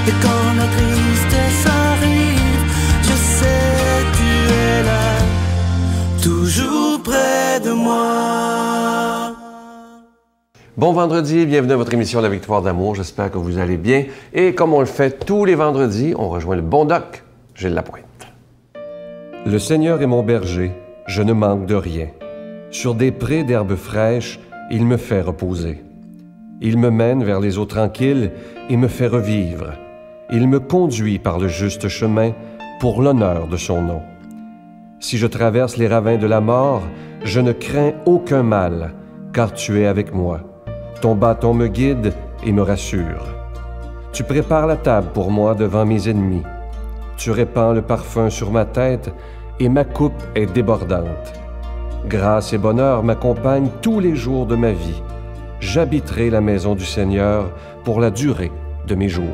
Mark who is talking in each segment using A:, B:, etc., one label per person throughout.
A: Et quand la tristesse arrive, je sais tu es là, toujours près de moi.
B: Bon vendredi, bienvenue à votre émission La Victoire d'amour. J'espère que vous allez bien. Et comme on le fait tous les vendredis, on rejoint le bon doc, Gilles Lapointe.
C: Le Seigneur est mon berger, je ne manque de rien. Sur des prés d'herbes fraîches, il me fait reposer. Il me mène vers les eaux tranquilles et me fait revivre. Il me conduit par le juste chemin pour l'honneur de son nom. Si je traverse les ravins de la mort, je ne crains aucun mal, car tu es avec moi. Ton bâton me guide et me rassure. Tu prépares la table pour moi devant mes ennemis. Tu répands le parfum sur ma tête et ma coupe est débordante. Grâce et bonheur m'accompagnent tous les jours de ma vie. J'habiterai la maison du Seigneur pour la durée de mes jours.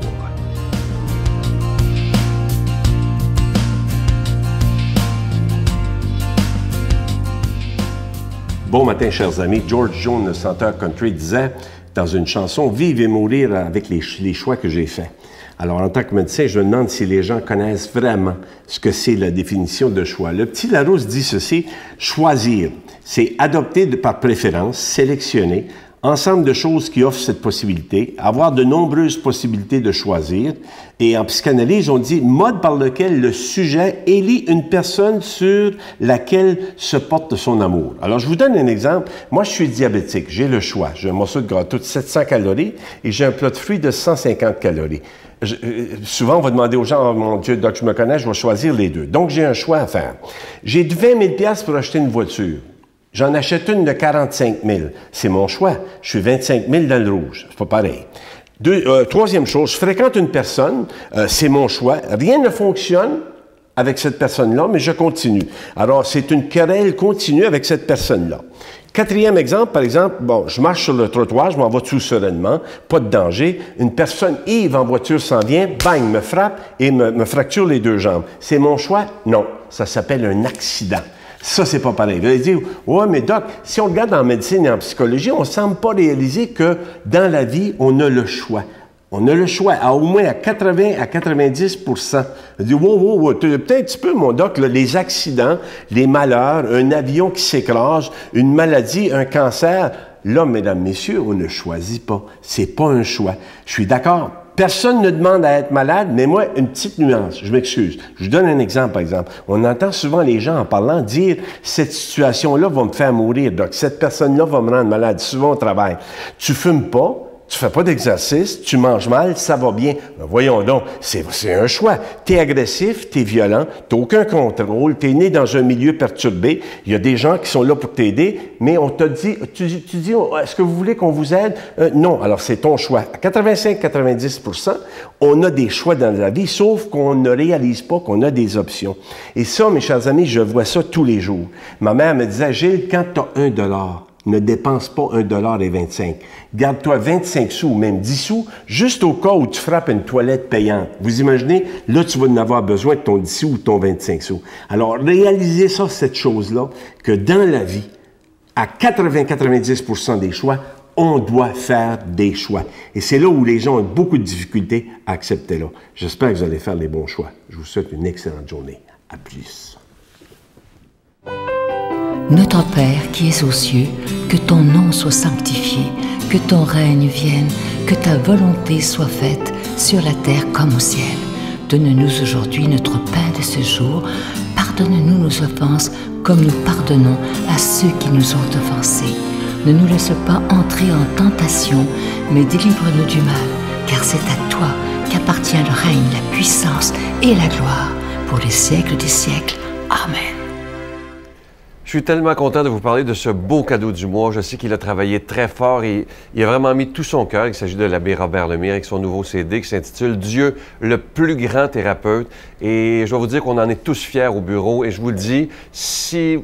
D: Bon matin, chers amis. George Jones, le chanteur country, disait dans une chanson « Vivre et mourir avec les choix que j'ai faits ». Alors, en tant que médecin, je me demande si les gens connaissent vraiment ce que c'est la définition de choix. Le petit Larousse dit ceci, « Choisir, c'est adopter par préférence, sélectionner, ensemble de choses qui offrent cette possibilité, avoir de nombreuses possibilités de choisir. Et en psychanalyse, on dit mode par lequel le sujet élit une personne sur laquelle se porte son amour. Alors, je vous donne un exemple. Moi, je suis diabétique. J'ai le choix. J'ai un morceau de gâteau de 700 calories et j'ai un plat de fruits de 150 calories. Souvent, on va demander aux gens, oh, mon Dieu, doc, je me connais, je vais choisir les deux. Donc, j'ai un choix à faire. J'ai 20 000 $ pour acheter une voiture. J'en achète une de 45 000. C'est mon choix. Je suis 25 000 dans le rouge. C'est pas pareil. Troisième chose, je fréquente une personne, c'est mon choix. Rien ne fonctionne avec cette personne-là, mais je continue. Alors, c'est une querelle continue avec cette personne-là. Quatrième exemple, par exemple, bon, je marche sur le trottoir, je m'en vais tout sereinement, pas de danger. Une personne ivre en voiture s'en vient, bang, me frappe et me fracture les deux jambes. C'est mon choix? Non. Ça s'appelle un accident. Ça, c'est pas pareil. Vous allez dire, ouais, mais doc, si on regarde en médecine et en psychologie, on ne semble pas réaliser que dans la vie, on a le choix. On a le choix, au moins à 80 à 90 %. On dit, wow, peut-être un petit peu, mon doc, là, les accidents, les malheurs, un avion qui s'écrase, une maladie, un cancer. Là, mesdames, messieurs, on ne choisit pas. C'est pas un choix. Je suis d'accord. Personne ne demande à être malade, mais moi, une petite nuance, je m'excuse. Je vous donne un exemple, par exemple. On entend souvent les gens en parlant dire « cette situation-là va me faire mourir, donc cette personne-là va me rendre malade, souvent au travail. » Tu fumes pas, tu fais pas d'exercice, tu manges mal, ça va bien. Ben voyons donc, c'est un choix. T'es agressif, t'es violent, t'as aucun contrôle, t'es né dans un milieu perturbé. Il y a des gens qui sont là pour t'aider, mais on t'a dit, tu dis, est-ce que vous voulez qu'on vous aide? Non, alors c'est ton choix. À 85-90 %, on a des choix dans la vie, sauf qu'on ne réalise pas qu'on a des options. Et ça, mes chers amis, je vois ça tous les jours. Ma mère me disait, Gilles, quand t'as $1, ne dépense pas 1,25 $. Garde-toi 25 sous ou même 10 sous, juste au cas où tu frappes une toilette payante. Vous imaginez, là, tu vas en avoir besoin de ton 10 sous ou ton 25 sous. Alors, réalisez ça, cette chose-là, que dans la vie, à 80-90 % des choix, on doit faire des choix. Et c'est là où les gens ont beaucoup de difficultés à accepter là. J'espère que vous allez faire les bons choix. Je vous souhaite une excellente journée. À plus.
E: Notre Père qui es aux cieux, que ton nom soit sanctifié, que ton règne vienne, que ta volonté soit faite sur la terre comme au ciel. Donne-nous aujourd'hui notre pain de ce jour. Pardonne-nous nos offenses comme nous pardonnons à ceux qui nous ont offensés. Ne nous laisse pas entrer en tentation, mais délivre-nous du mal, car c'est à toi qu'appartient le règne, la puissance et la gloire pour les siècles des siècles. Amen.
B: Je suis tellement content de vous parler de ce beau cadeau du mois. Je sais qu'il a travaillé très fort et il a vraiment mis tout son cœur. Il s'agit de l'abbé Robert Lemire avec son nouveau CD qui s'intitule « Dieu, le plus grand thérapeute ». Et je dois vous dire qu'on en est tous fiers au bureau. Et je vous le dis, si,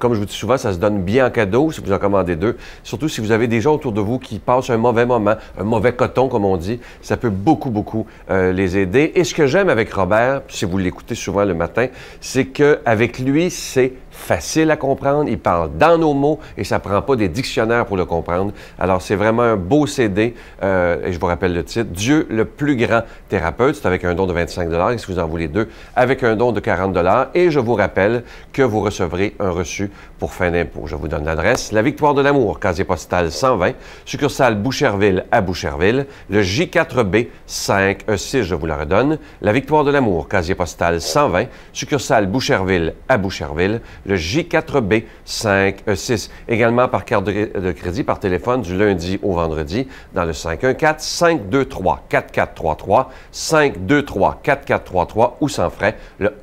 B: comme je vous dis souvent, ça se donne bien en cadeau, si vous en commandez deux, surtout si vous avez des gens autour de vous qui passent un mauvais moment, un mauvais coton, comme on dit, ça peut beaucoup, beaucoup les aider. Et ce que j'aime avec Robert, si vous l'écoutez souvent le matin, c'est qu'avec lui, c'est facile à comprendre, il parle dans nos mots et ça ne prend pas des dictionnaires pour le comprendre. Alors, c'est vraiment un beau CD et je vous rappelle le titre, Dieu le plus grand thérapeute. C'est avec un don de 25 $ et si vous en voulez deux, avec un don de 40 $ et je vous rappelle que vous recevrez un reçu pour fin d'impôt. Je vous donne l'adresse, La Victoire de l'amour, casier postal 120, succursale Boucherville à Boucherville, le J4B 5E6, je vous la redonne, La Victoire de l'amour, casier postal 120, succursale Boucherville à Boucherville, le J4B 5E6. Également par carte de crédit, par téléphone du lundi au vendredi dans le 514-523-4433, 523-4433 ou sans frais, le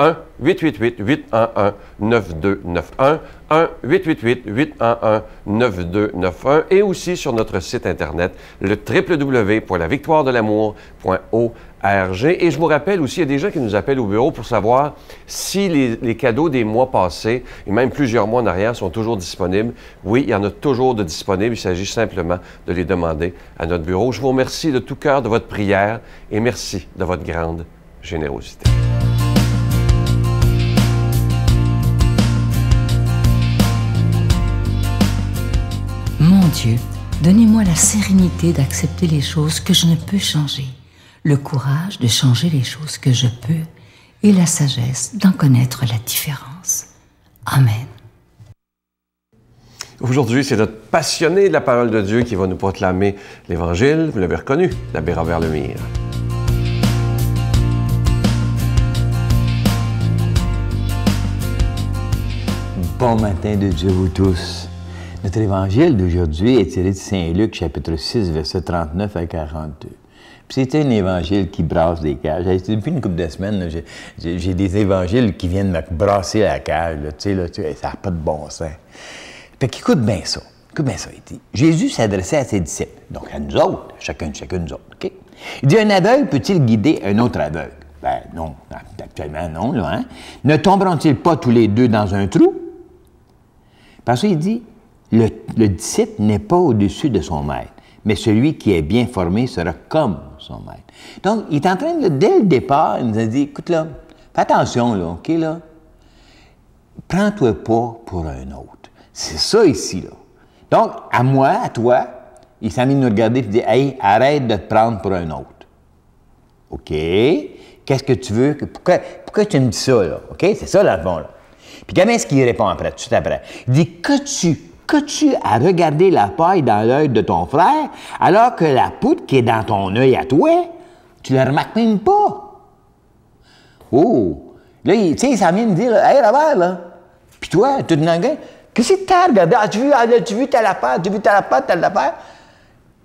B: 1-888-811-9291, 1-888-811-9291 et aussi sur notre site Internet, le www.lavictoiredelamour.org. Et je vous rappelle aussi, il y a des gens qui nous appellent au bureau pour savoir si les cadeaux des mois passés, et même plusieurs mois en arrière, sont toujours disponibles. Oui, il y en a toujours de disponibles. Il s'agit simplement de les demander à notre bureau. Je vous remercie de tout cœur de votre prière et merci de votre grande générosité.
E: Mon Dieu, donnez-moi la sérénité d'accepter les choses que je ne peux changer, le courage de changer les choses que je peux et la sagesse d'en connaître la différence. Amen.
B: Aujourd'hui, c'est notre passionné de la parole de Dieu qui va nous proclamer l'Évangile. Vous l'avez reconnu, l'abbé Robert Lemire.
F: Bon matin de Dieu vous tous. Notre évangile d'aujourd'hui est tiré de Saint-Luc, chapitre 6, versets 39 à 42. C'est un évangile qui brasse des cages. Depuis une couple de semaines, là, j'ai des évangiles qui viennent me brasser la cage. Là, ça n'a pas de bon sens. Fait qu'écoute bien ça. Écoute bien ça. Il dit, Jésus s'adressait à ses disciples, donc à nous autres, chacun de nous autres. Okay? Il dit, un aveugle peut-il guider un autre aveugle? Ben non, actuellement non. Là, hein? Ne tomberont-ils pas tous les deux dans un trou? Parce qu'il dit, le disciple n'est pas au-dessus de son maître, mais celui qui est bien formé sera comme son maître. Donc, il est en train de, dès le départ, il nous a dit, écoute là, fais attention là, OK là, prends-toi pas pour un autre. C'est ça ici là. Donc, à moi, à toi, il s'est mis de nous regarder et dit, hey, arrête de te prendre pour un autre. OK? Qu'est-ce que tu veux? Pourquoi tu me dis ça là? OK? C'est ça dans le fond là. Puis comment est-ce qu'il répond après, tout de suite après? Il dit, qu'as-tu à regarder la paille dans l'œil de ton frère, alors que la poutre qui est dans ton œil à toi, tu la remarques même pas? Oh! Là, tu sais, il s'en vient de dire, hey, Robert, là, puis toi, tu te demandes, qu'est-ce que t'as regardé? As-tu vu telle affaire? As-tu vu telle affaire, telle affaire?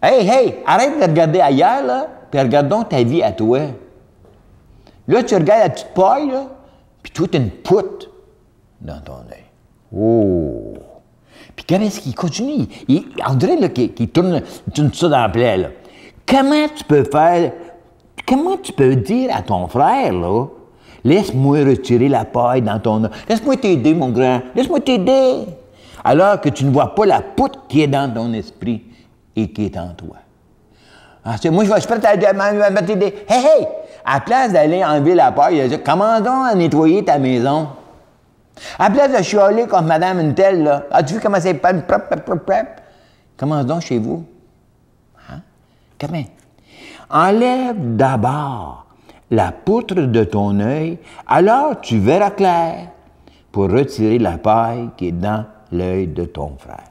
F: Hey, arrête de regarder ailleurs, là, puis regarde donc ta vie à toi. Là, tu regardes la petite paille, là, puis toi, t'as une poutre dans ton œil. Oh! Puis comment est-ce qu'il continue? On dirait là, qu'il tourne ça dans la plaie, là. Comment tu peux dire à ton frère, là, laisse-moi retirer la paille dans ton œil. Laisse-moi t'aider, mon grand. Laisse-moi t'aider. Alors que tu ne vois pas la poutre qui est dans ton esprit et qui est en toi. Ah, moi, je suis prêt à t'aider. Hey! À la place d'aller enlever la paille, il a dit, commence donc à nettoyer ta maison. À la place de chialer comme madame une telle, là. As-tu vu comment c'est propre? Commence donc chez vous. Hein? Comment? Enlève d'abord la poutre de ton œil, alors tu verras clair pour retirer la paille qui est dans l'œil de ton frère.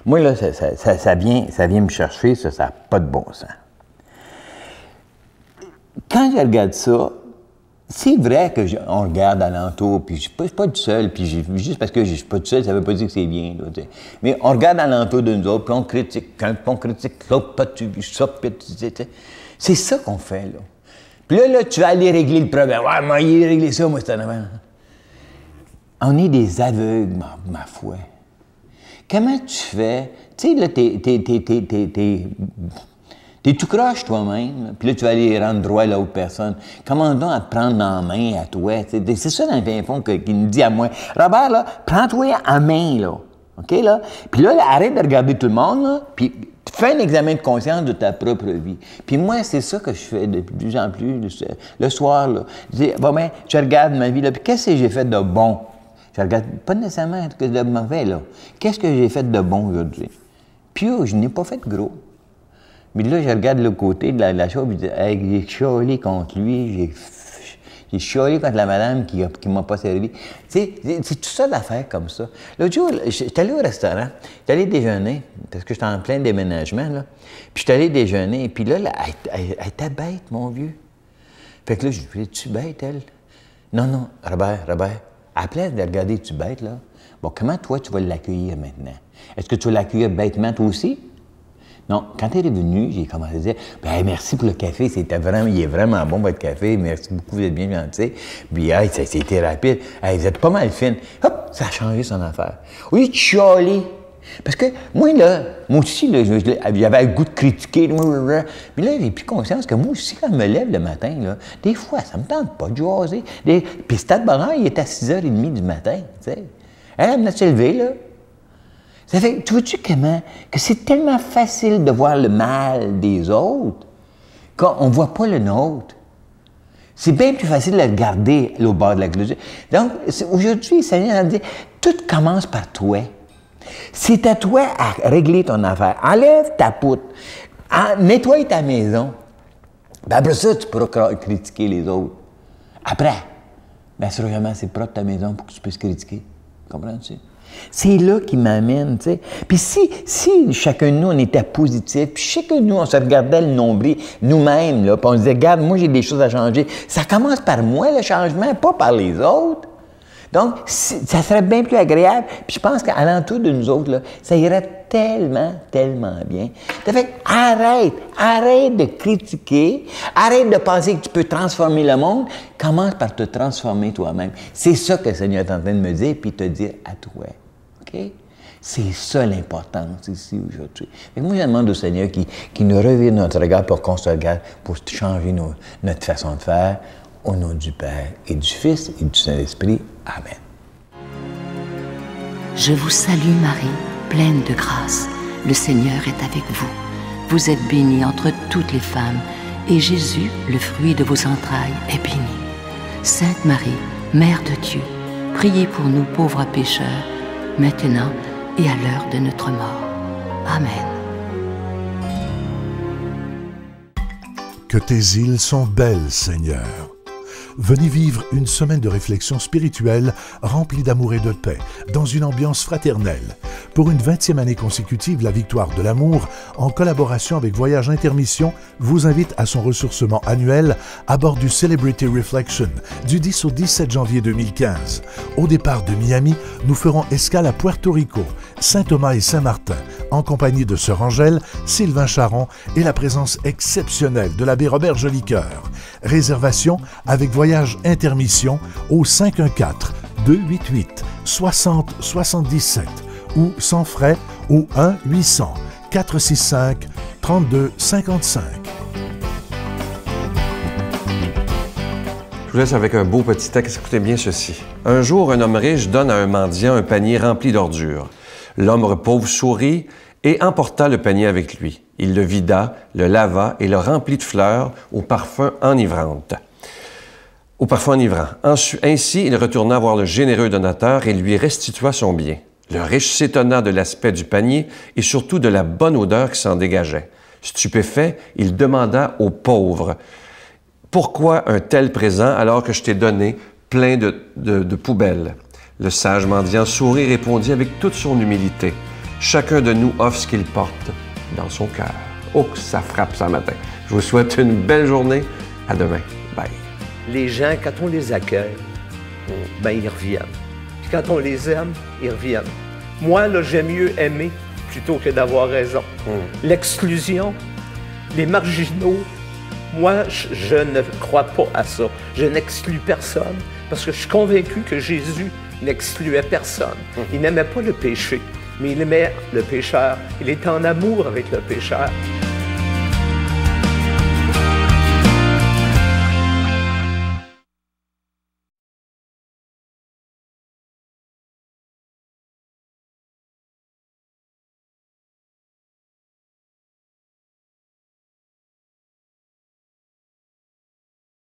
F: Moi, là, ça vient me chercher, ça n'a pas de bon sens. Quand je regarde ça, c'est vrai qu'on regarde alentour, puis je ne suis pas tout seul, puis juste parce que je ne suis pas tout seul, ça ne veut pas dire que c'est bien. Là, mais on regarde alentour de nous autres, puis on critique l'autre, pas tu vis ça, puis c'est ça qu'on fait, là. Puis là, tu vas aller régler le problème. Ouais, moi, il a réglé ça, moi, c'est en avant. On est des aveugles, ma foi. Comment tu fais? Tu sais, là, t'es tout croche toi-même, puis là, tu vas aller rendre droit à l'autre personne. Comment donc à te prendre en main à toi? C'est ça, dans le fin fond, qu'il nous dit à moi. Robert, là, prends-toi en main, là. OK, là? Puis là, arrête de regarder tout le monde, là, puis fais un examen de conscience de ta propre vie. Puis moi, c'est ça que je fais de plus en plus le soir, là. Je dis, bon, ben, je regarde ma vie, là, puis qu'est-ce que j'ai fait de bon? Je regarde pas nécessairement ce que de mauvais, là. Qu'est-ce que j'ai fait de bon aujourd'hui? Puis, je n'ai pas fait de gros. Mais là, je regarde le côté de la chose, puis hey, j'ai chialé contre lui, j'ai chialé contre la madame qui m'a pas servi. Tu sais, c'est tout ça d'affaires comme ça. L'autre jour, j'étais allé au restaurant, j'étais allé déjeuner, parce que j'étais en plein déménagement, là. Puis j'étais allé déjeuner, puis là, elle était bête, mon vieux. Fait que là, je lui ai dit, es-tu bête, elle? Non, Robert, à la place de regarder, es-tu bête, là? Bon, comment toi, tu vas l'accueillir maintenant? Est-ce que tu vas l'accueillir bêtement, toi aussi? Non, quand elle est venue, j'ai commencé à dire « Bien, merci pour le café, il est vraiment bon votre café, merci beaucoup, vous êtes bien gentil. » Puis, hey, ça a été rapide. Hey, vous êtes pas mal fine. Hop, ça a changé son affaire. Oui, chialer. Parce que moi aussi, là, j'avais le goût de critiquer. Mais là, j'ai pris conscience que moi aussi, quand je me lève le matin, là, des fois, ça me tente pas de jaser. Puis, Stade Bonheur, il est à 6h30 du matin, tu sais. Elle me s'est levée, là. Ça fait, tu vois-tu comment? Que c'est tellement facile de voir le mal des autres qu'on ne voit pas le nôtre. C'est bien plus facile de le regarder au bord de la clôture. Donc, aujourd'hui, le Seigneur dit, tout commence par toi. C'est à toi à régler ton affaire. Enlève ta poutre. Nettoie ta maison. Puis après ça, tu pourras critiquer les autres. Après, bien sûrement, c'est propre ta maison pour que tu puisses critiquer. Comprends-tu? C'est là qui m'amène, tu sais. Puis si chacun de nous, on était positif, puis chacun de nous, on se regardait le nombril nous-mêmes, là, puis on se disait, regarde, moi, j'ai des choses à changer. Ça commence par moi, le changement, pas par les autres. Donc, ça serait bien plus agréable. Puis je pense qu'à l'entour de nous autres, là, ça irait tellement, tellement bien. Ça fait arrête de critiquer, arrête de penser que tu peux transformer le monde. Commence par te transformer toi-même. C'est ça que le Seigneur est en train de me dire, puis te dire à toi. OK? C'est ça l'importance ici aujourd'hui. Moi, je demande au Seigneur qui nous revire notre regard pour qu'on se regarde, pour changer notre façon de faire. Au nom du Père et du Fils et du Saint-Esprit. Amen.
E: Je vous salue Marie, pleine de grâce. Le Seigneur est avec vous. Vous êtes bénie entre toutes les femmes, et Jésus, le fruit de vos entrailles, est béni. Sainte Marie, Mère de Dieu, priez pour nous pauvres pécheurs, maintenant et à l'heure de notre mort. Amen.
G: Que tes îles sont belles, Seigneur. Venez vivre une semaine de réflexion spirituelle remplie d'amour et de paix, dans une ambiance fraternelle. Pour une 20e année consécutive, la Victoire de l'amour, en collaboration avec Voyage Intermission, vous invite à son ressourcement annuel à bord du Celebrity Reflection du 10 au 17 janvier 2015. Au départ de Miami, nous ferons escale à Puerto Rico, Saint-Thomas et Saint-Martin, en compagnie de Sœur Angèle, Sylvain Charon et la présence exceptionnelle de l'abbé Robert Jolicoeur. Réservation avec Voyage Intermission au 514-288-6077 ou sans frais au 1-800-465-3255.
B: Je vous laisse avec un beau petit texte. Écoutez bien ceci. Un jour, un homme riche donne à un mendiant un panier rempli d'ordures. L'homme pauvre sourit et emporta le panier avec lui. Il le vida, le lava et le remplit de fleurs au parfum enivrant. Ainsi, il retourna voir le généreux donateur et lui restitua son bien. Le riche s'étonna de l'aspect du panier et surtout de la bonne odeur qui s'en dégageait. Stupéfait, il demanda au pauvre « Pourquoi un tel présent alors que je t'ai donné plein de poubelles? » Le sage mendiant sourit et répondit avec toute son humilité « Chacun de nous offre ce qu'il porte dans son cœur. » Oh, que ça frappe ça matin. Je vous souhaite une belle journée. À demain. Bye.
H: Les gens, quand on les accueille, ben ils reviennent. Puis quand on les aime, ils reviennent. Moi, là, j'aime mieux aimer plutôt que d'avoir raison. L'exclusion, les marginaux, moi, je ne crois pas à ça. Je n'exclus personne parce que je suis convaincu que Jésus n'excluait personne. Il n'aimait pas le péché, mais il aimait le pécheur. Il était en amour avec le pécheur.